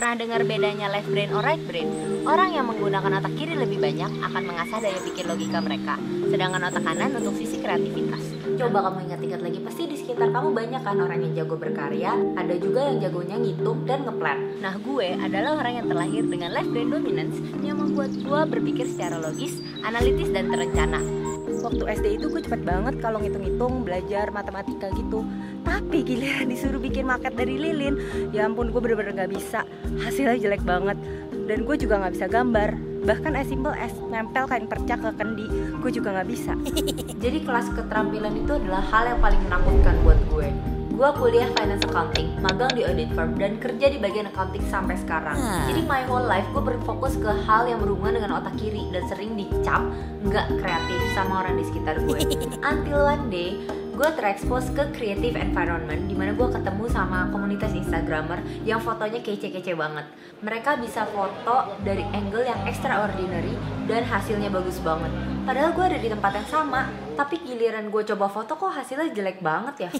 Pernah dengar bedanya left brain or right brain? Orang yang menggunakan otak kiri lebih banyak akan mengasah daya pikir logika mereka, sedangkan otak kanan untuk sisi kreativitas. Coba kamu ingat-ingat lagi, pasti di sekitar kamu banyak kan orang yang jago berkarya, ada juga yang jagonya ngitung dan ngeplan. Nah, gue adalah orang yang terlahir dengan left brain dominance yang membuat gue berpikir secara logis, analitis, dan terencana. Waktu SD itu gue cepet banget kalau ngitung-ngitung, belajar matematika gitu. Tapi giliran disuruh bikin maket dari lilin, ya ampun, gue bener-bener gak bisa. Hasilnya jelek banget. Dan gue juga gak bisa gambar. Bahkan as simple as nempel kain perca ke kendi, gue juga gak bisa. Jadi kelas keterampilan itu adalah hal yang paling menakutkan buat gue. Gue kuliah finance accounting, magang di audit firm, dan kerja di bagian accounting sampai sekarang. Jadi my whole life gue berfokus ke hal yang berhubungan dengan otak kiri dan sering dicap nggak kreatif sama orang di sekitar gue. Until one day gue terekspos ke creative environment, dimana gue ketemu sama komunitas instagramer yang fotonya kece-kece banget. Mereka bisa foto dari angle yang extraordinary dan hasilnya bagus banget. Padahal gue ada di tempat yang sama, tapi giliran gue coba foto kok hasilnya jelek banget ya.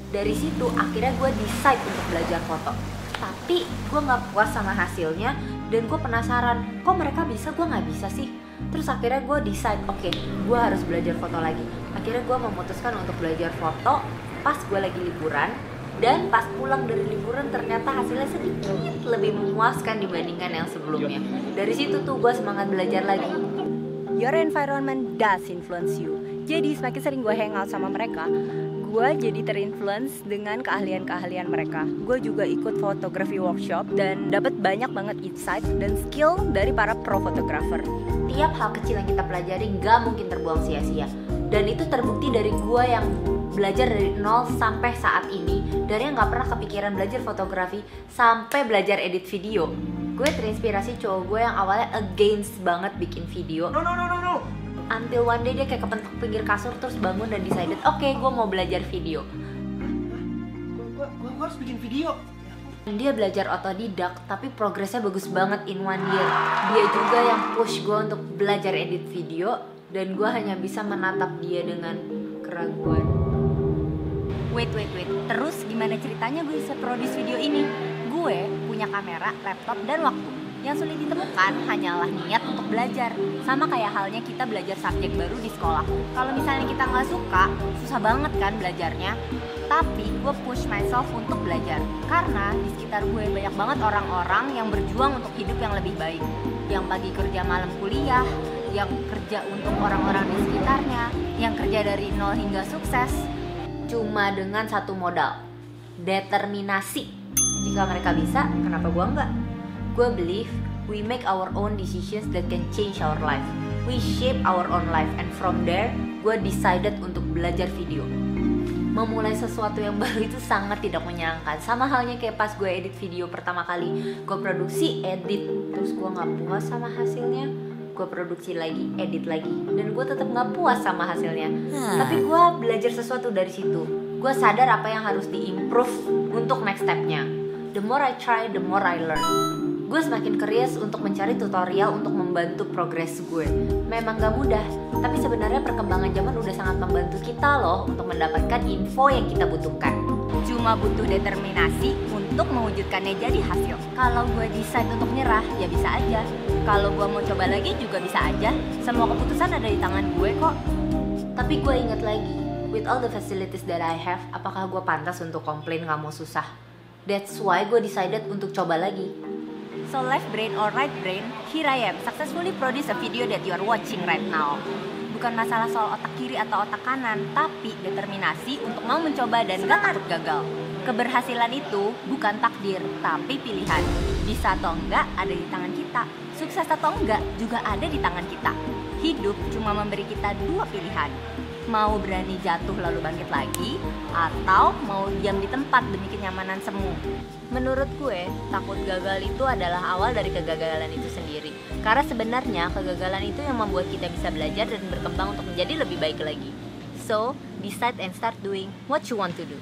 Dari situ akhirnya gue decide untuk belajar foto. Tapi gue gak puas sama hasilnya dan gue penasaran, kok mereka bisa, gue gak bisa sih. Terus akhirnya gue decide, oke, gue harus belajar foto lagi. Akhirnya gue memutuskan untuk belajar foto pas gue lagi liburan. Dan pas pulang dari liburan ternyata hasilnya sedikit lebih memuaskan dibandingkan yang sebelumnya. Dari situ tuh gue semangat belajar lagi. Your environment does influence you. Jadi semakin sering gue hangout sama mereka, gue jadi terinfluence dengan keahlian-keahlian mereka. Gue juga ikut fotografi workshop dan dapat banyak banget insight dan skill dari para pro fotografer. Tiap hal kecil yang kita pelajari gak mungkin terbuang sia-sia. Dan itu terbukti dari gue yang belajar dari nol sampai saat ini. Dari yang gak pernah kepikiran belajar fotografi sampai belajar edit video. Gue terinspirasi cowok gue yang awalnya against banget bikin video. No. Until one day dia kayak kepentok pinggir kasur terus bangun dan decided, oke, gue mau belajar video. Gue harus bikin video. Dia belajar otodidak, tapi progresnya bagus banget in 1 year. Dia juga yang push gue untuk belajar edit video, dan gue hanya bisa menatap dia dengan keraguan. Wait. Terus gimana ceritanya gue bisa produce video ini? Gue punya kamera, laptop, dan waktu. Yang sulit ditemukan hanyalah niat untuk belajar. Sama kayak halnya kita belajar subjek baru di sekolah. Kalau misalnya kita nggak suka, susah banget kan belajarnya. Tapi gue push myself untuk belajar. Karena di sekitar gue banyak banget orang-orang yang berjuang untuk hidup yang lebih baik. Yang pagi kerja malam kuliah, yang kerja untuk orang-orang di sekitarnya, yang kerja dari nol hingga sukses. Cuma dengan satu modal, determinasi. Jika mereka bisa, kenapa gue enggak? Gue believe we make our own decisions that can change our life. We shape our own life, and from there, gue decided untuk belajar video. Memulai sesuatu yang baru itu sangat tidak menyenangkan. Sama halnya kayak pas gue edit video pertama kali. Gue produksi, edit, terus gue gak puas sama hasilnya. Gue produksi lagi, edit lagi, dan gue tetap gak puas sama hasilnya. Tapi gue belajar sesuatu dari situ. Gue sadar apa yang harus diimprove untuk next stepnya. The more I try, the more I learn. Gue semakin curious untuk mencari tutorial untuk membantu progres gue. Memang gak mudah, tapi sebenarnya perkembangan zaman udah sangat membantu kita loh untuk mendapatkan info yang kita butuhkan. Cuma butuh determinasi untuk mewujudkannya jadi hasil. Kalau gue decide untuk nyerah, ya bisa aja. Kalau gue mau coba lagi juga bisa aja. Semua keputusan ada di tangan gue kok. Tapi gue ingat lagi, with all the facilities that I have, apakah gue pantas untuk komplain gak mau susah? That's why gue decided untuk coba lagi. So left brain or right brain, here I am, successfully produce a video that you are watching right now. Bukan masalah soal otak kiri atau otak kanan, tapi determinasi untuk mau mencoba dan gak takut gagal. Keberhasilan itu bukan takdir, tapi pilihan. Bisa atau enggak ada di tangan kita. Sukses atau enggak juga ada di tangan kita. Hidup cuma memberi kita dua pilihan. Mau berani jatuh lalu bangkit lagi, atau mau diam di tempat demi kenyamanan semu. Menurut gue, takut gagal itu adalah awal dari kegagalan itu sendiri. Karena sebenarnya kegagalan itu yang membuat kita bisa belajar dan berkembang untuk menjadi lebih baik lagi. So, decide and start doing what you want to do.